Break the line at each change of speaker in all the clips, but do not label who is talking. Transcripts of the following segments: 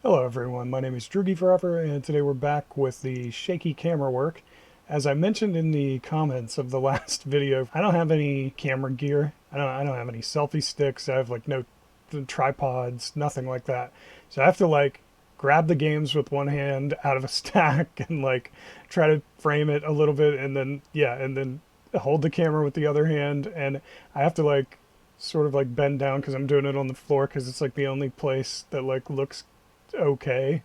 Hello everyone, my name is Droogie Forever, and today we're back with the shaky camera work. As I mentioned in the comments of the last video, I don't have any camera gear. I don't have any selfie sticks. I have like no tripods, nothing like that. So I have to like grab the games with one hand out of a stack and like try to frame it a little bit, and then and then hold the camera with the other hand, and I have to like sort of like bend down because I'm doing it on the floor because it's like the only place that like looks okay.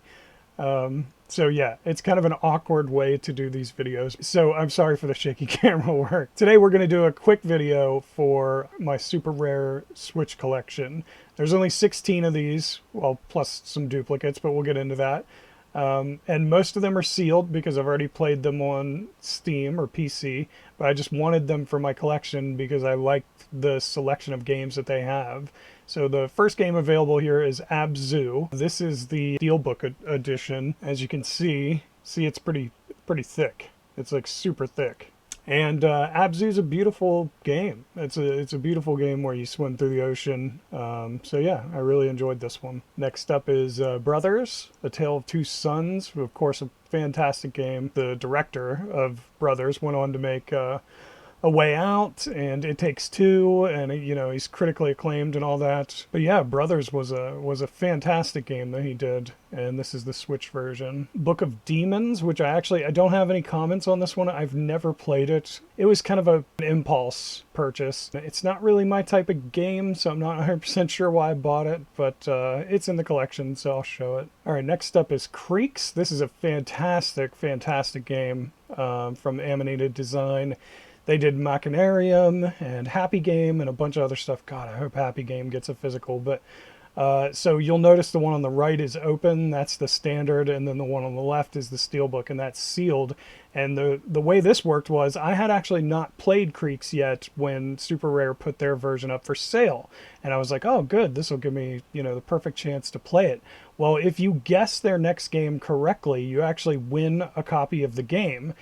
So yeah, it's kind of an awkward way to do these videos. So I'm sorry for the shaky camera work. Today we're going to do a quick video for my super rare Switch collection. There's only 16 of these, well, plus some duplicates, but we'll get into that. And most of them are sealed because I've already played them on Steam or PC, but I just wanted them for my collection because I liked the selection of games that they have. So the first game available here is Abzu. This is the Steelbook edition. As you can see it's pretty thick. It's like super thick. And Abzu is a beautiful game. It's a beautiful game where you swim through the ocean. So yeah, I really enjoyed this one. Next up is Brothers, A Tale of Two Sons. Of course, a fantastic game. The director of Brothers went on to make A Way Out and It Takes Two, and you know, he's critically acclaimed and all that. But yeah, Brothers was a fantastic game that he did, and this is the Switch version. Book of Demons, which I don't have any comments on this one. I've never played it. It was kind of an impulse purchase. It's not really my type of game, so I'm not 100% sure why I bought it, but it's in the collection, so I'll show it. All right, next up is Creeks. This is a fantastic game from Animated Design. They did Machinarium and Happy Game and a bunch of other stuff. God, I hope Happy Game gets a physical. But so you'll notice the one on the right is open. That's the standard. And then the one on the left is the Steelbook, and that's sealed. And the way this worked was I had actually not played Creeks yet when Super Rare put their version up for sale. And I was like, oh, good. This will give me, you know, the perfect chance to play it. Well, if you guess their next game correctly, you actually win a copy of the game.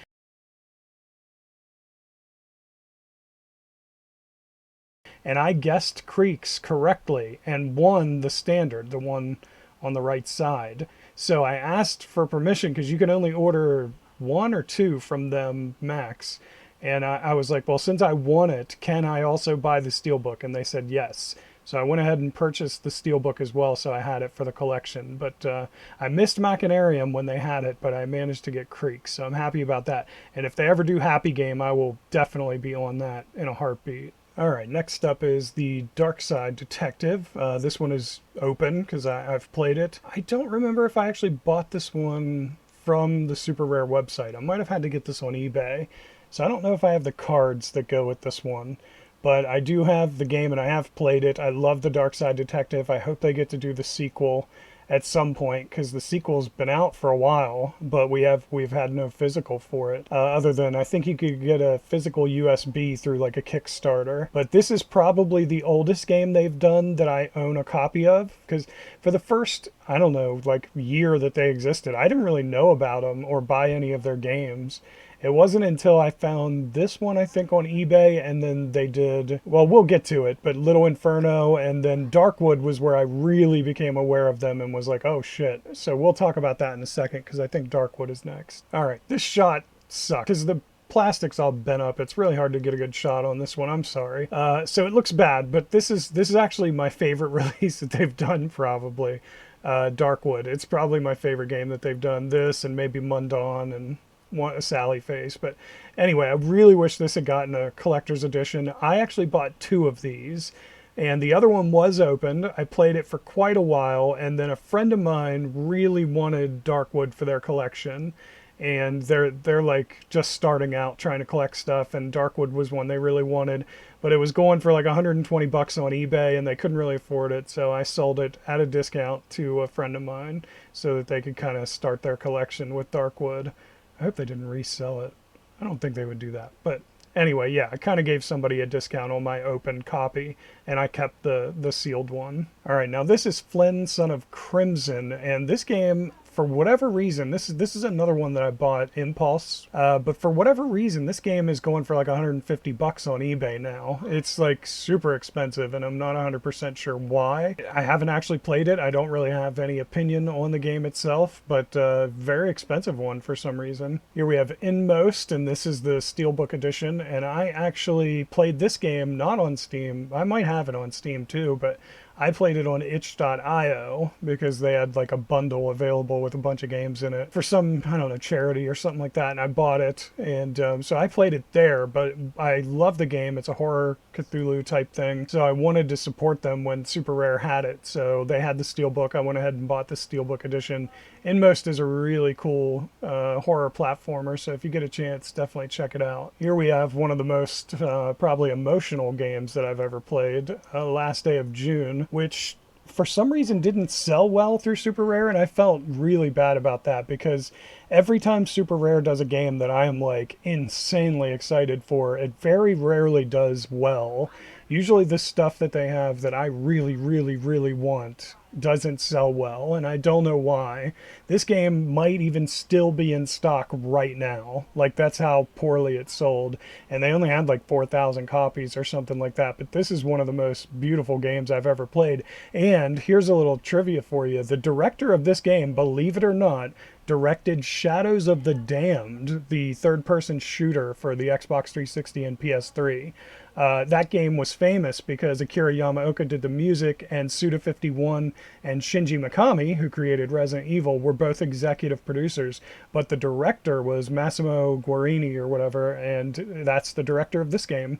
And I guessed Creeks correctly and won the standard, the one on the right side. So I asked for permission because you can only order one or two from them max. And I was like, well, since I won it, can I also buy the Steelbook? And they said yes. So I went ahead and purchased the Steelbook as well, so I had it for the collection. But I missed Machinarium when they had it, but I managed to get Creeks, so I'm happy about that. And if they ever do Happy Game, I will definitely be on that in a heartbeat. Alright, next up is the Darkside Detective. This one is open because I've played it. I don't remember if I actually bought this one from the Super Rare website. I might have had to get this on eBay. So I don't know if I have the cards that go with this one. But I do have the game and I have played it. I love the Darkside Detective. I hope they get to do the sequel at some point because the sequel's been out for a while, but we've had no physical for it other than I think you could get a physical USB through like a Kickstarter. But this is probably the oldest game they've done that I own a copy of, because for the first, I don't know, like year that they existed, I didn't really know about them or buy any of their games. It wasn't until I found this one, I think, on eBay, and then they did, well, we'll get to it, but Little Inferno, and then Darkwood was where I really became aware of them and was like, oh shit. So we'll talk about that in a second, because I think Darkwood is next. All right, this shot sucks, because the plastic's all bent up. It's really hard to get a good shot on this one. I'm sorry. So it looks bad, but this is actually my favorite release that they've done, probably. Darkwood. It's probably my favorite game that they've done. This and maybe Mond Dawn and want a Sally face. But anyway, I really wish this had gotten a collector's edition. I actually bought two of these, and the other one was opened. I played it for quite a while, and then a friend of mine really wanted Darkwood for their collection, and they're like just starting out trying to collect stuff, and Darkwood was one they really wanted, but it was going for like 120 bucks on eBay and they couldn't really afford it, so I sold it at a discount to a friend of mine so that they could kind of start their collection with Darkwood. I hope they didn't resell it. I don't think they would do that. But anyway, yeah, I kind of gave somebody a discount on my open copy, and I kept the sealed one. All right, now this is Flynn Son of Crimson, and this game for whatever reason, this is another one that I bought impulse, but for whatever reason, this game is going for like 150 bucks on eBay now. It's like super expensive, and I'm not 100% sure why. I haven't actually played it. I don't really have any opinion on the game itself, but very expensive one for some reason. Here we have Inmost, and this is the Steelbook edition, and I actually played this game not on Steam. I might have it on Steam too, but I played it on itch.io because they had like a bundle available with a bunch of games in it for some, I don't know, charity or something like that, and I bought it, and so I played it there, but I love the game. It's a horror Cthulhu type thing, so I wanted to support them when Super Rare had it, so they had the Steelbook. I went ahead and bought the Steelbook edition. Inmost is a really cool horror platformer, so if you get a chance, definitely check it out. Here we have one of the most probably emotional games that I've ever played, Last Day of June, which for some reason didn't sell well through Super Rare, and I felt really bad about that because every time Super Rare does a game that I am like insanely excited for, it very rarely does well. Usually the stuff that they have that I really, really, really want doesn't sell well, and I don't know why. This game might even still be in stock right now. Like, that's how poorly it sold, and they only had like 4,000 copies or something like that, but this is one of the most beautiful games I've ever played. And here's a little trivia for you. The director of this game, believe it or not, directed Shadows of the Damned, the third-person shooter for the Xbox 360 and PS3. That game was famous because Akira Yamaoka did the music, and Suda51 and Shinji Mikami, who created Resident Evil, were both executive producers. But the director was Massimo Guarini or whatever, and that's the director of this game.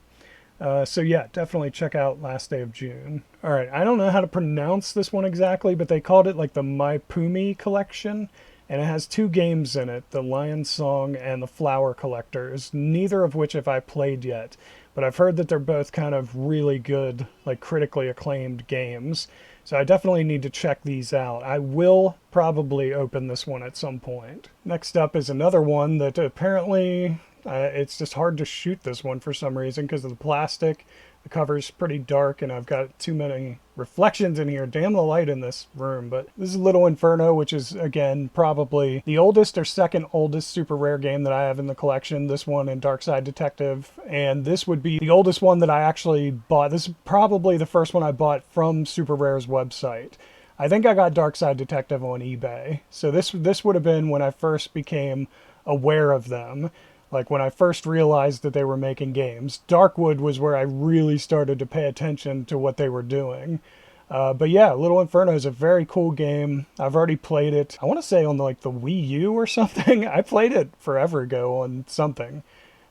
So yeah, definitely check out Last Day of June. Alright, I don't know how to pronounce this one exactly, but they called it like the Mypoomi Collection. And it has two games in it, the Lion Song and the Flower Collectors, neither of which have I played yet. But I've heard that they're both kind of really good, like critically acclaimed games. So I definitely need to check these out. I will probably open this one at some point. Next up is another one that apparently, it's just hard to shoot this one for some reason because of the plastic. The cover's pretty dark and I've got too many reflections in here. Damn the light in this room. But this is Little Inferno, which is, again, probably the oldest or second oldest super rare game that I have in the collection. This one and Darkside Detective. And this would be the oldest one that I actually bought. This is probably the first one I bought from Super Rare's website. I think I got Darkside Detective on eBay. So this would have been when I first became aware of them. Like when I first realized that they were making games. Darkwood was where I really started to pay attention to what they were doing. But yeah, Little Inferno is a very cool game. I've already played it, I want to say on like the Wii U or something. I played it forever ago on something.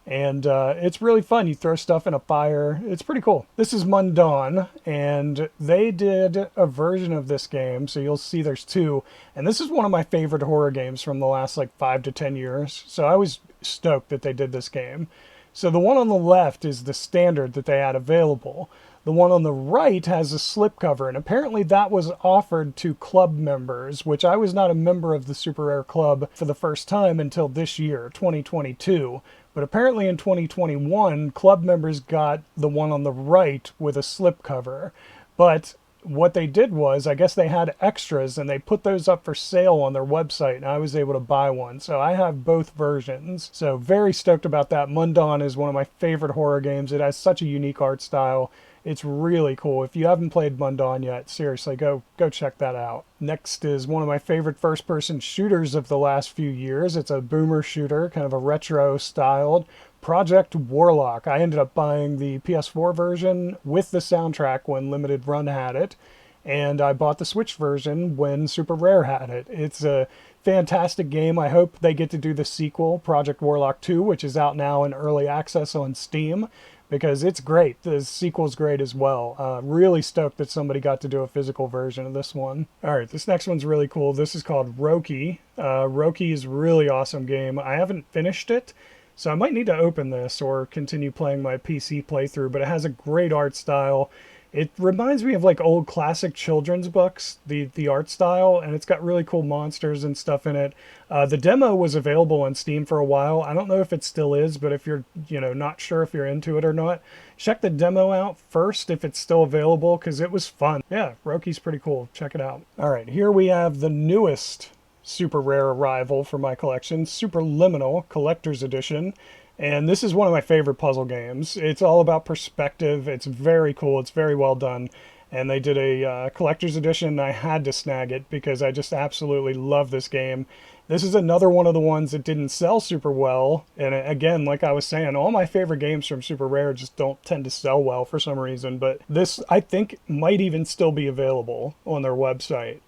And it's really fun. You throw stuff in a fire. It's pretty cool. This is Mond Dawn, and they did a version of this game, so you'll see there's two. And this is one of my favorite horror games from the last like 5 to 10 years. So I was stoked that they did this game. So the one on the left is the standard that they had available. The one on the right has a slipcover, and apparently that was offered to club members, which I was not a member of the Super Rare Club for the first time until this year, 2022. But apparently in 2021, club members got the one on the right with a slipcover. But what they did was, I guess they had extras and they put those up for sale on their website, and I was able to buy one. So I have both versions. So very stoked about that. Mond Dawn is one of my favorite horror games. It has such a unique art style. It's really cool. If you haven't played Mond Dawn yet, seriously, go check that out. Next is one of my favorite first-person shooters of the last few years. It's a boomer shooter, kind of a retro-styled Project Warlock. I ended up buying the PS4 version with the soundtrack when Limited Run had it, and I bought the Switch version when Super Rare had it. It's a fantastic game. I hope they get to do the sequel, Project Warlock 2, which is out now in early access on Steam, because it's great. The sequel's great as well. Really stoked that somebody got to do a physical version of this one. Alright, this next one's really cool. This is called Roki. Roki is a really awesome game. I haven't finished it, so I might need to open this or continue playing my PC playthrough, but it has a great art style. It reminds me of like old classic children's books, the art style, and it's got really cool monsters and stuff in it. The demo was available on Steam for a while. I don't know if it still is, but if you're, not sure if you're into it or not, check the demo out first if it's still available, because it was fun. Yeah, Roki's pretty cool. Check it out. All right, here we have the newest super rare arrival for my collection, Superliminal Collector's Edition. And this is one of my favorite puzzle games. It's all about perspective. It's very cool. It's very well done. And they did a collector's edition. I had to snag it because I just absolutely love this game. This is another one of the ones that didn't sell super well. And again, like I was saying, all my favorite games from Super Rare just don't tend to sell well for some reason. But this, I think, might even still be available on their website,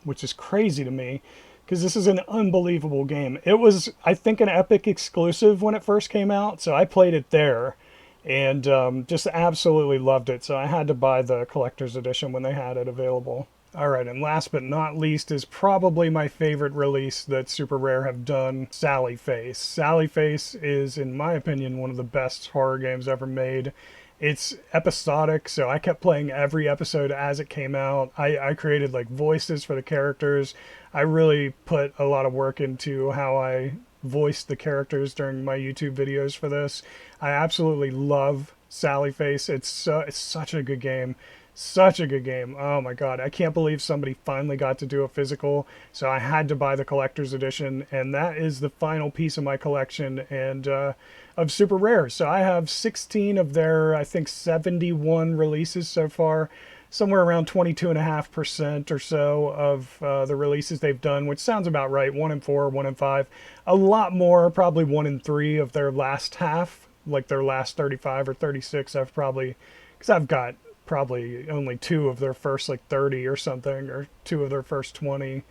which is crazy to me because this is an unbelievable game. It was, I think, an Epic exclusive when it first came out, so I played it there and just absolutely loved it. So I had to buy the collector's edition when they had it available. All right, and last but not least is probably my favorite release that Super Rare have done, Sally Face. Sally Face is, in my opinion, one of the best horror games ever made. It's episodic, so I kept playing every episode as it came out. I created like voices for the characters. I really put a lot of work into how I voiced the characters during my YouTube videos for this. I absolutely love Sally Face. It's such a good game. Such a good game. Oh my god, I can't believe somebody finally got to do a physical, so I had to buy the collector's edition, and that is the final piece of my collection and of Super Rare. So I have 16 of their, I think, 71 releases so far, somewhere around 22.5% or so of the releases they've done, which sounds about right. 1 in 4, 1 in 5. A lot more, probably 1 in 3 of their last half, like their last 35 or 36. I've probably, because I've got probably only 2 of their first like 30 or something, or 2 of their first 20,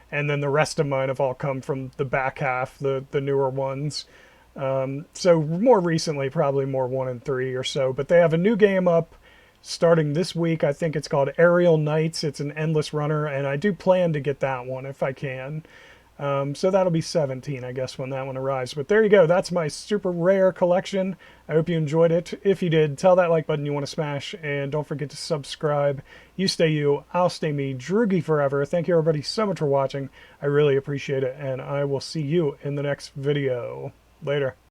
and then the rest of mine have all come from the back half, the newer ones. So more recently, probably more 1 in 3 or so. But they have a new game up starting this week. I think it's called Aerial Knights. It's an endless runner, and I do plan to get that one if I can. So that'll be 17, I guess, when that one arrives. But there you go. That's my Super Rare collection. I hope you enjoyed it. If you did, tell that like button you want to smash, and don't forget to subscribe. You stay you, I'll stay me, Droogie forever. Thank you, everybody, so much for watching. I really appreciate it, and I will see you in the next video. Later.